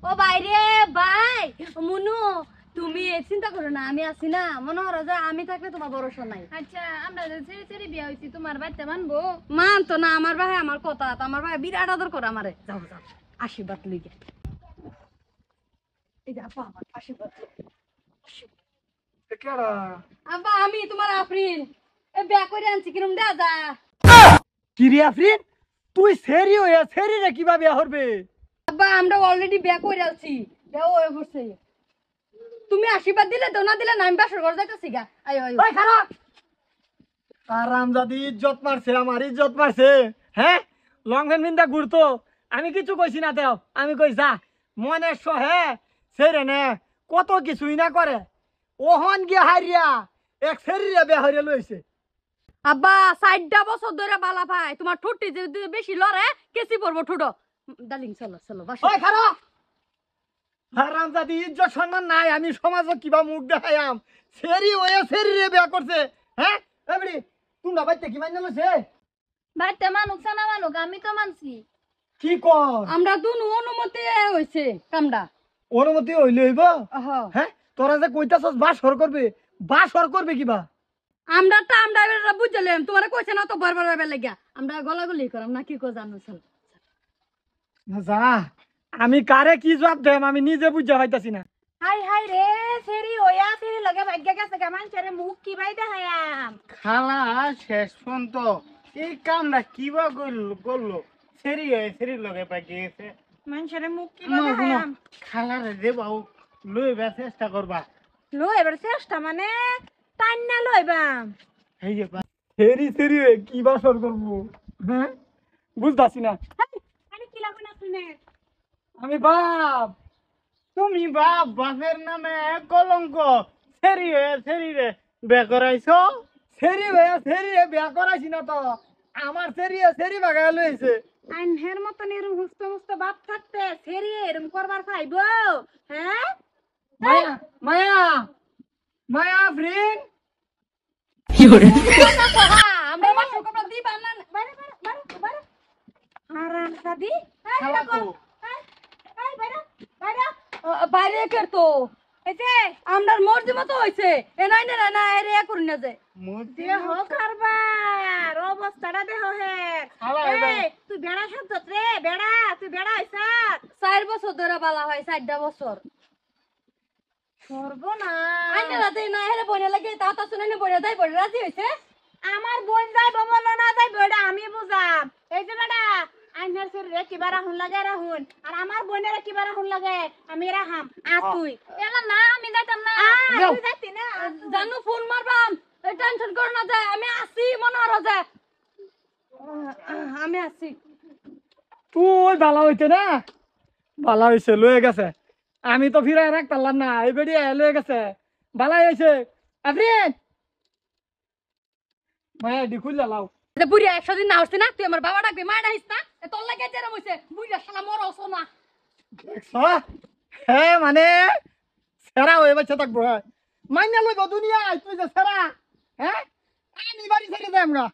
ও বাইরে ভাই মুনু তুমি চিন্তা করো না আমি আছি না মনে করো যে আমি থাকলে তোমার ভরসা নাই। আচ্ছা আমরা যে ছেড়ে ছেড়ে বিয়া হইছি তোমার বাচ্চা মানবো? মানতো না আমার ভাই আমার কথা আমার ভাই বিরাট আদর করে আমারে। যাও যাও আশীর্বাদ লইগে এই যে আপা আমার আশীর্বাদ আব্বা আমি তোমার আফরিন এ বিয়া করে আনছি কিরম দেয়া যা কি রে আফরিন তুই সেরি হয়ে সেরি রে কিভাবে হবে? আব্বা আমরা অলরেডি বিয়া করে আলছি বিয়া হয়ে পড়ছে তুমি আশীর্বাদ দিলে তো না দিলে না আমি বাসর ঘর যাইতাছি গা আয় আয় ওই খারাপ আরামজাদি ইজ্জত মারছে আমার ইজ্জত মারছে। হ্যাঁ লং ফ্যান বিন্দা ঘুরতো আমি কিছু কইছি না দেও আমি কই যা মনে সহে সেরে নে কত কিছুই না করে ওহন গিয়ে হারিয়া এক সেরিয়া বে হারিয়া লইছে। আব্বা 60টা বছর ধরে বালা ভাই তোমার ঠুটি যদি বেশি লড়ে কেসি পড়বো ঠুটো ডার্লিং চলো চলো বাসো ওই খারাপ আরামজাদি ইজ্জত সম্মান নাই আমি সমাজে কিবা মুখ দেখাইয়াম সেরি হয়ে সেরি রে বিয়া করছে। হ্যাঁ এবড়ি তোমরা বাইতে কি মাইনা লইছে? বাচ্চা মানুক সানা মানুক আমি তো মানছি। কি কর আমরা দুনু অনুমতি হইছে কামডা অনুমতি হইলে হইব? হ্যাঁ তোরা যে কইতাছস বাসর করবে কিবা? আমরা বুঝলাম তোমার কইছে না তো বারবার বারবার লাগিয়া আমরা গলাগলি করাম না কি কো জানো চল যা আমি কারে কি জবাব দেম আমি নিজে বুঝা হইতাছি না। হাই হাই রে সেরি হইয়া সেরি লগে ভাগ্য গেছে কেমন ছেড়ে মুখ কি বাই দেখায়াম। খালা শেষ পর্যন্ত এই কামটা কিবা করলো সেরি লগে পাই গেছে মানুষের মুখ কি বাই দেখায়াম। খালারে দেবাও লইবার চেষ্টা করবা। লো এবার চেষ্টা মানে টাইম না লইবাম। এই যে সেরি কি বাসর করবো? হ্যাঁ বুঝতাছি না আরে কি লাগবে না শুনে আমি বাপ তুমি বাপের নামে কলঙ্ক সেরি রে বে করাইছো। সেরি বিয়া করাইছি না তো আমার সেরি বাগায় লইছে। আইনহের মতন এরম হুস্ত মুস্ত বাপ থাকতে সেরি এরম করবার পাইব? হ্যাঁ মায়া মায়া মায়া ফ্রেন্ড আমরা বাসর কপড়া দিবা না বাইরে বাইরে বাইরে বাইরে আরাম সাদি খালা কো বাইরে করতো এই যে আমরার মর্জি মতো হইছে এ নাই না না এরে করি না যে মুদি দেহ কারবার অবস্থাটা দেহ হে খালা এই তুই বেড়া সাজত রে বেড়া তুই বেড়া হইছাস 4 বছর ধরে বালা হয় 4টা বছর সর্বনাশ আইনে রাতে না হেরে বইনা লাগে তা শুনে বইনা যাই বড় রাজি হইছে আমার বোন যাই বমল না যাই বেড়া আমি বুঝাম এই যে বেড়া আইনার শরীরে কিবা রাহুন লাগে রাহুন আর আমার বোনের কিবা রাহুন লাগে আমি রাহাম আর তুই এলা না আমি যাইতাম না তুই যাইতি না জানু ফোন মারবাম টেনশন করো না যায় আমি আসি মনে হলো যে আমি আসি তুই ভালো হইতে না ভালো হইছে লয়ে গেছে আমি তো ফিরাই রাখ পারলাম না এই বেড়ি লয়ে গেছে ভালাই হইছে আফরিন মায়া ডি খুললা লাও যে বুড়িয়া 100 দিন না হইছে না তুই আমার বাবা ডাকবি মা ডাকিস না তোর লাগে যেরম হইছে বুড়িয়া শালা মর হসো না হ্যাঁ মানে সেরা হয়ে বাচ্চা থাকবো হ্যাঁ মাইনা লইব দুনিয়া তুই যে সেরা হ্যাঁ আমি বাড়ি থেকে যাই আমরা